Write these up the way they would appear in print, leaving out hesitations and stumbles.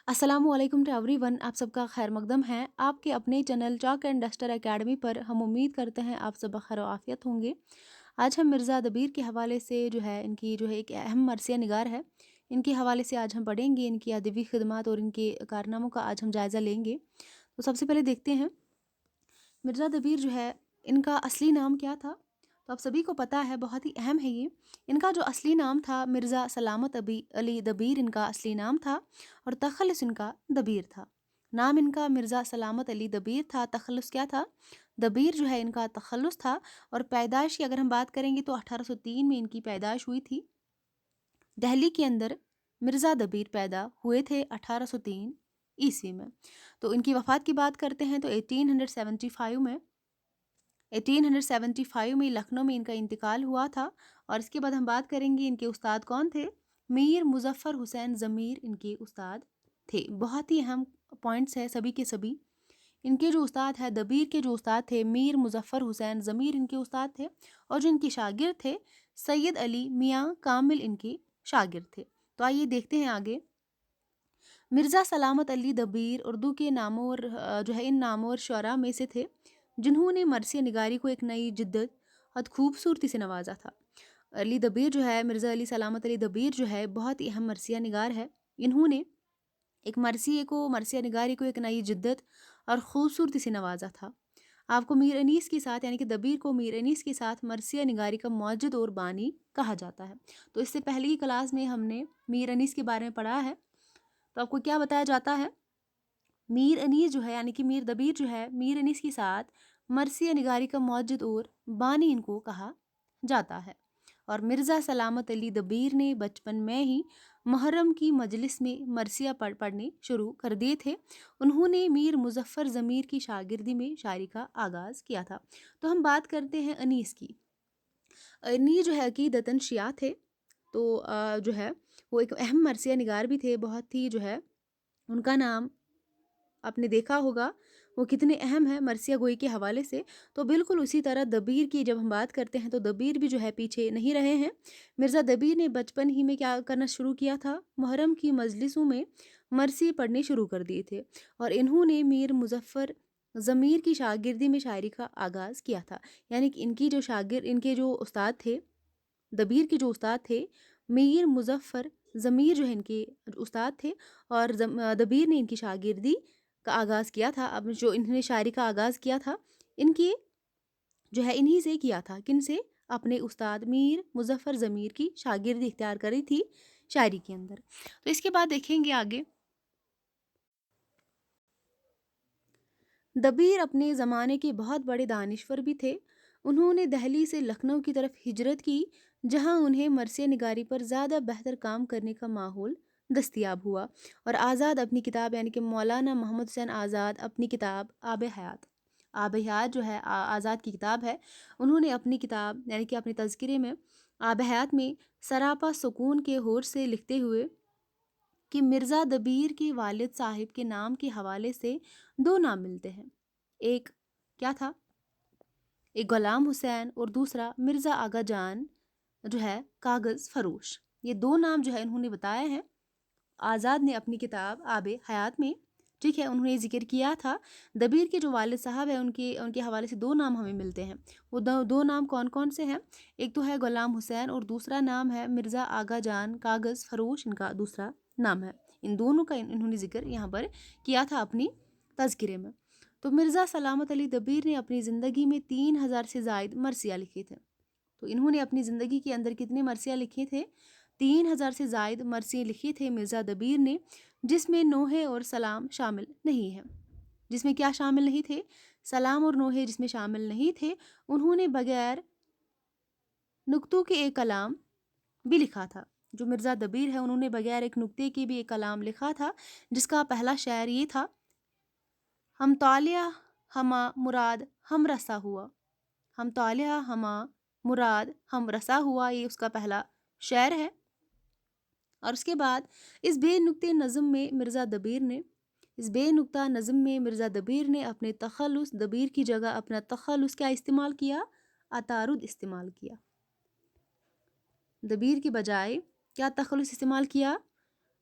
अस्सलाम वालेकुम to everyone. आप सबका खैर मकदम है आपके अपने channel chalk and duster academy पर। हम उम्मीद करते हैं आप सब खैर आफियत होंगे। आज हम मिर्ज़ा दबीर के हवाले से जो है इनकी जो है एक अहम मरसिया निगार है, इनके हवाले से आज हम पढ़ेंगे। इनकी अदबी खिदमत और इनके कारनामों का आज हम जायज़ा लेंगे। तो सबसे पहले देखते हैं मिर्ज़ा दबीर जो है इनका असली नाम क्या था। तो आप सभी को पता है, बहुत ही अहम है ये। इनका जो असली नाम था मिर्ज़ा सलामत अबी अली दबीर इनका असली नाम था, और तखल्लुस इनका दबीर था। नाम इनका मिर्ज़ा सलामत अली दबीर था, तखल्लुस क्या था? दबीर जो है इनका तखल्लुस था। और पैदाइश की अगर हम बात करेंगे तो 1803 में इनकी पैदाइश हुई थी। दिल्ली के अंदर मिर्ज़ा दबीर पैदा हुए थे 1803 ईस्वी में। तो इनकी वफ़ात की बात करते हैं तो 1875 में लखनऊ में इनका इंतकाल हुआ था। और इसके बाद हम बात करेंगे इनके उस्ताद कौन थे। मीर मुज़फ़्फ़र हुसैन ज़मीर इनके उस्ताद थे। बहुत ही अहम पॉइंट्स है सभी के सभी। इनके जो उस्ताद है दबीर के जो उस्ताद थे मीर मुज़फ़्फ़र हुसैन ज़मीर इनके उस्ताद थे। और जो इनके शागिर्द थे सैयद अली मियाँ कामिल इनके शागिर्द थे। तो आइए देखते हैं आगे। मिर्ज़ा सलामत अली दबीर उर्दू के नामवर जो है इन नामवर शुअरा में से थे, जिन्होंने मरसिया निगारी को एक नई जिद्दत और खूबसूरती से नवाजा था। अली दबीर जो है मिर्ज़ा अली सलामत अली दबीर जो है बहुत ही अहम मरसिया निगार है। इन्होंने एक मरसिया निगारी को एक नई जिद्दत और ख़ूबसूरती से नवाजा था। आपको मीर अनीस के साथ यानी कि दबीर को मीर अनीस के साथ मरसिया निगारी का मौजद और बानी कहा जाता है। तो इससे पहले की क्लास में हमने मीर अनीस के बारे में पढ़ा है। तो आपको क्या बताया जाता है, मीर अनीस जो है यानी कि मीर दबीर जो है मीर अनीस के साथ मरसिया निगारी का मौजद और बानी इनको कहा जाता है। और मिर्ज़ा सलामत अली दबीर ने बचपन में ही मुहर्रम की मजलिस में मरसिया पढ़ने शुरू कर दिए थे। उन्होंने मीर मुज़फ़्फ़र ज़मीर की शागिर्दी में शायरी का आगाज़ किया था। तो हम बात करते हैं अनीस की। अनीस जो है अकीदतन शिया थे। तो जो है वो एक अहम मरसिया निगार भी थे। बहुत ही जो है उनका नाम आपने देखा होगा वो कितने अहम है मरसिया गोई के हवाले से। तो बिल्कुल उसी तरह दबीर की जब हम बात करते हैं तो दबीर भी जो है पीछे नहीं रहे हैं। मिर्ज़ा दबीर ने बचपन ही में क्या करना शुरू किया था, मुहर्रम की मजलिसों में मरसी पढ़ने शुरू कर दिए थे। और इन्होंने मीर मुज़फ़्फ़र ज़मीर की शागिर्दी में शायरी का आगाज़ किया था। यानी कि इनके जो उस्ताद थे दबीर के जो उस्ताद थे मीर मुज़फ़्फ़र ज़मीर जो है इनके उस्ताद थे। और दबीर ने इनकी शागिर्दी का आगाज़ किया था। अब जो इन्होंने शायरी का आगाज़ किया था इनकी जो है इन्हीं से किया था। किन से? अपने उस्ताद मीर मुज़फ़्फ़र ज़मीर की शागिर्दी इख्तियार करी थी शायरी के अंदर। तो इसके बाद देखेंगे आगे। दबीर अपने ज़माने के बहुत बड़े दानिश्वर भी थे। उन्होंने दहली से लखनऊ की तरफ हिजरत की, जहां उन्हें मरसिया निगारी पर ज़्यादा बेहतर काम करने का माहौल दस्तयाब हुआ। और आज़ाद अपनी किताब यानी कि मौलाना मोहम्मद हुसैन आज़ाद अपनी किताब आब हयात जो है आज़ाद की किताब है, उन्होंने अपनी किताब यानी कि अपने तज़किरे में आब हयात में सरापा सुकून के होर से लिखते हुए कि मिर्ज़ा दबीर के वालिद साहिब के नाम के हवाले से दो नाम मिलते हैं। एक क्या था? एक गुलाम हुसैन और दूसरा मिर्ज़ा आगा जान जो है कागज़ फरोश। ये दो नाम जो है इन्होंने बताया है आज़ाद ने अपनी किताब आबे हयात में। ठीक है, उन्होंने ज़िक्र किया था दबीर के जो वालिद साहब हैं उनके उनके हवाले से दो नाम हमें मिलते हैं। वो दो नाम कौन कौन से हैं? एक तो है गुलाम हुसैन और दूसरा नाम है मिर्ज़ा आगा जान कागज़ फरोश, इनका दूसरा नाम है। इन दोनों का इन्होंने ज़िक्र यहाँ पर किया था अपनी तज़किरे में। तो मिर्ज़ा सलामत अली दबीर ने अपनी ज़िंदगी में 3000 से ज़ायद मरसिया लिखे थे। तो इन्होंने अपनी ज़िंदगी के अंदर कितने मरसिया लिखे थे? 3000 से ज़ायद मरसिए लिखे थे मिर्ज़ा दबीर ने, जिसमें नोहे और सलाम शामिल नहीं है। जिसमें क्या शामिल नहीं थे? सलाम और नोहे जिसमें शामिल नहीं थे। उन्होंने बगैर नुक्तों के एक कलाम भी लिखा था। जो मिर्ज़ा दबीर है उन्होंने बगैर एक नुक्ते के भी एक कलाम लिखा था, जिसका पहला शेर ये था, हम तालिया हमा मुराद हम रसा हुआ। हम तालिया हमा मुराद हम रसा हुआ, ये उसका पहला शेर है। और उसके बाद इस बेनुक्ते नज़म में मिर्ज़ा दबीर ने अपने तखल्लुस दबीर की जगह अपना तखल्लुस क्या इस्तेमाल किया? अतारुद इस्तेमाल किया। दबीर की बजाय क्या तखल्लुस इस्तेमाल किया?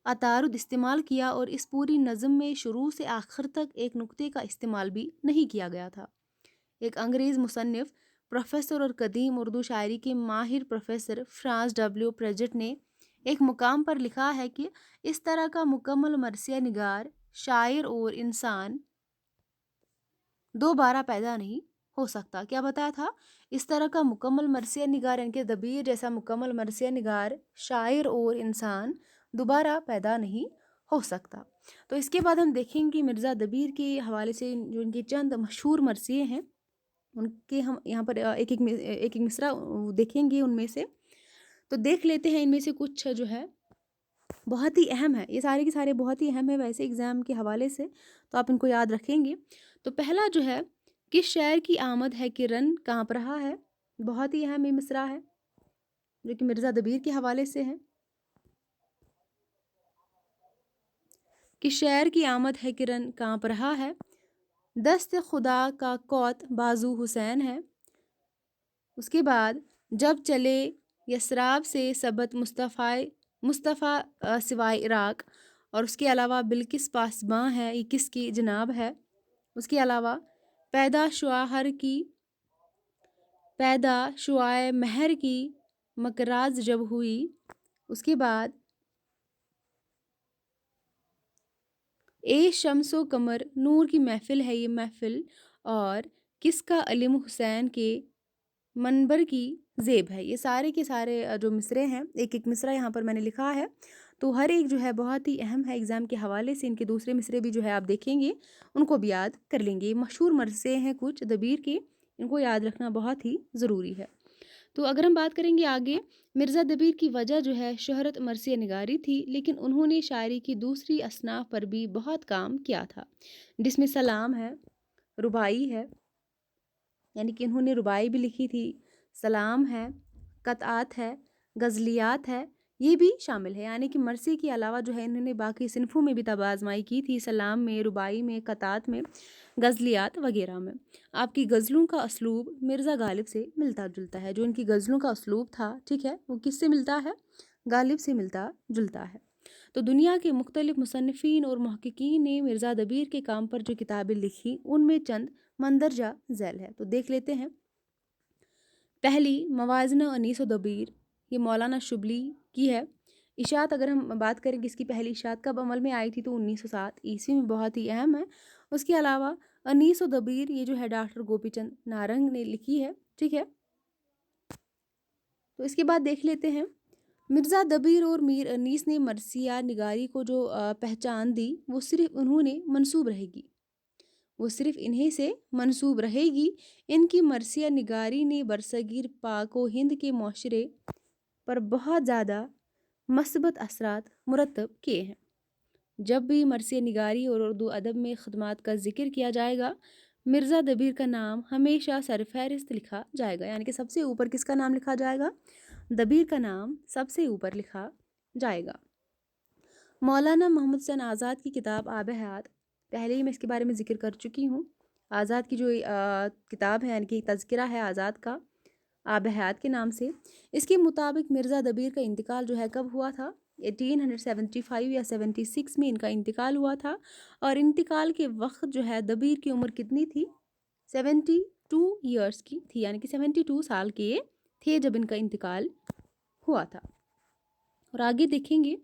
अतारुद इस्तेमाल किया और इस पूरी नज़म में शुरू से आखिर तक एक नुक्ते का इस्तेमाल भी नहीं किया गया था। एक अंग्रेज़ मुसन्निफ़, प्रोफ़ेसर और कदीम उर्दू शायरी के माहिर प्रोफ़ेसर फ्रांस डब्ल्यू प्रेजेट ने एक मुकाम पर लिखा है कि इस तरह का मुकम्मल मरसिया निगार, शायर और इंसान दोबारा पैदा नहीं हो सकता। क्या बताया था? इस तरह का मुकम्मल मरसिया निगार यानी कि दबीर जैसा मुकम्मल मरसिया निगार, शायर और इंसान दोबारा पैदा नहीं हो सकता। तो इसके बाद हम देखेंगे कि मिर्ज़ा दबीर के हवाले से जो इनके चंद मशहूर मरसिए हैं, उनके हम यहाँ पर एक एक मिसरा देखेंगे उनमें से। तो देख लेते हैं इनमें से कुछ जो है बहुत ही अहम है। ये सारे के सारे बहुत ही अहम है वैसे एग्ज़ाम के हवाले से, तो आप इनको याद रखेंगे। तो पहला जो है, किस शायर की आमद है कि रन काँप रहा है, बहुत ही अहम ये मिसरा है जो कि मिर्ज़ा दबीर के हवाले से है। किस शायर की आमद है कि रन काँप रहा है, दस्त खुदा का कौत बाजू हुसैन है। उसके बाद जब चले यसराब से सबत मुस्तफ़ा सिवाय इराक, और उसके अलावा बिल्किस पासबां है, ये किसकी जनाब है। उसके अलावा पैदा शुआए महर की मकराज जब हुई। उसके बाद ए शम्सो कमर नूर की महफिल है ये महफिल, और किसका अलीम हुसैन के मनबर की ज़ेब है। ये सारे के सारे जो मिसरे हैं, एक एक मिसरा यहाँ पर मैंने लिखा है, तो हर एक जो है बहुत ही अहम है एग्ज़ाम के हवाले से। इनके दूसरे मिसरे भी जो है आप देखेंगे, उनको भी याद कर लेंगे। मशहूर मरसे हैं कुछ दबीर के, इनको याद रखना बहुत ही ज़रूरी है। तो अगर हम बात करेंगे आगे, मिर्ज़ा दबीर की वजह जो है शोहरत मरसिया निगारी थी, लेकिन उन्होंने शायरी की दूसरी असनाफ पर भी बहुत काम किया था, जिसमें सलाम है, रुबाई है, यानी कि इन्होंने रुबाई भी लिखी थी, सलाम है, कतआत है, गज़लियात है, ये भी शामिल है। यानी कि मरसी के अलावा जो है इन्होंने बाकी सिनफों में भी तबाज़माई की थी, सलाम में, रुबाई में, कतआत में, गज़लियात वगैरह में। आपकी गज़लों का असलूब मिर्ज़ा गालिब से मिलता जुलता है। जो इनकी गज़लों का असलूब था, ठीक है, वो किससे मिलता है? गालिब से मिलता जुलता है। तो दुनिया के मुख्तलिफ़ मुसन्निफ़ीन और मुहक्किकीन ने मिर्ज़ा दबीर के काम पर जो किताबें लिखी, उनमें चंद मंदरजा ज़ैल है, तो देख लेते हैं। पहली मवाज़िन अनीस व दबीर, ये मौलाना शुबली की है। इशात अगर हम बात करें कि इसकी पहली इशात कब अमल में आई थी, तो 1907 ईस्वी में, बहुत ही अहम है। उसके अलावा अनीस व दबीर ये जो है डॉक्टर गोपीचंद नारंग ने लिखी है, ठीक है। तो इसके बाद देख लेते हैं, मिर्ज़ा दबीर और मीर अनीस ने मरसिया निगारी को जो पहचान दी, वो सिर्फ उन्होंने मंसूब रहेगी, वो सिर्फ इन्हीं से मंसूब रहेगी। इनकी मरसिया निगारी ने बरसगीर पाक व हिंद के माशरे पर बहुत ज़्यादा मस्बत असरात मुरतब किए हैं। जब भी मरसिया निगारी और उर्दू अदब में खदमात का जिक्र किया जाएगा, मिर्ज़ा दबीर का नाम हमेशा सरफहरिस्त लिखा जाएगा। यानी कि सबसे ऊपर किसका नाम लिखा जाएगा? दबीर का नाम सबसे ऊपर लिखा जाएगा। मौलाना मोहम्मद हुसैन आज़ाद की किताब आब हयात, पहले ही मैं इसके बारे में ज़िक्र कर चुकी हूँ। आज़ाद की जो किताब है, यानी कि तज़किरा है आज़ाद का आब हयात के नाम से। इसके मुताबिक मिर्ज़ा दबीर का इंतकाल जो है कब हुआ था? 1875 या 76 में इनका इंतकाल हुआ था। और इंतकाल के वक्त जो है दबीर की उम्र कितनी थी? 72 ईयर्स की थी, यानी कि 72 साल के थे जब इनका इंतकाल हुआ था। और आगे देखेंगे,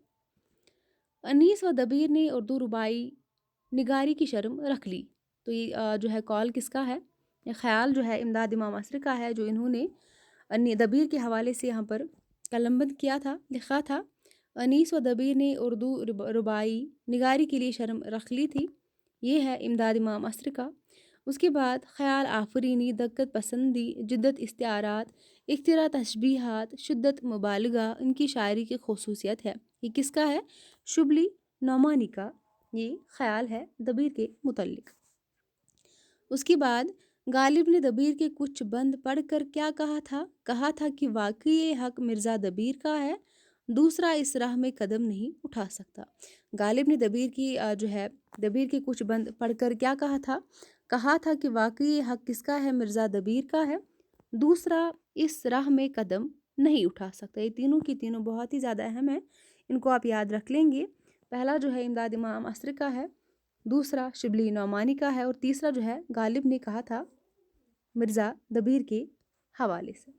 अनीस व दबीर ने उर्दू रुबाई निगारी की शर्म रख ली। तो ये जो है कॉल किसका है? ये ख्याल जो है इमदाद इमाम असर का है, जो इन्होंने दबीर के हवाले से यहाँ पर कलमबंद किया था, लिखा था। अनीस व दबीर ने उर्दू रुबाई निगारी के लिए शर्म रख ली थी, ये है इमदाद इमाम असर का। उसके बाद ख्याल आफरीनी, दक्कत पसंदी, जिद्दत इस्तिआरात, इख्तिरा तशबीहात, शिद्दत मुबालगा इनकी शायरी की खसूसियत है। ये किसका है? शुबली नौमानी का ये ख्याल है दबीर के मुतल्लिक। उसके बाद गालिब ने दबीर के कुछ बंद पढ़कर क्या कहा था? कहा था कि वाकई ये हक मिर्ज़ा दबीर का है, दूसरा इस राह में कदम नहीं उठा सकता। गालिब ने दबीर के कुछ बंद पढ़कर क्या कहा था? कहा था कि वाकई ये हक किसका है? मिर्ज़ा दबीर का है, दूसरा इस राह में कदम नहीं उठा सकता। ये तीनों की तीनों बहुत ही ज़्यादा अहम है, इनको आप याद रख लेंगे। پہلا جو ہے امداد امام عصر کا ہے، دوسرا شبلی نعمانی کا ہے، اور تیسرا جو ہے غالب نے کہا تھا مرزا دبیر کے حوالے سے۔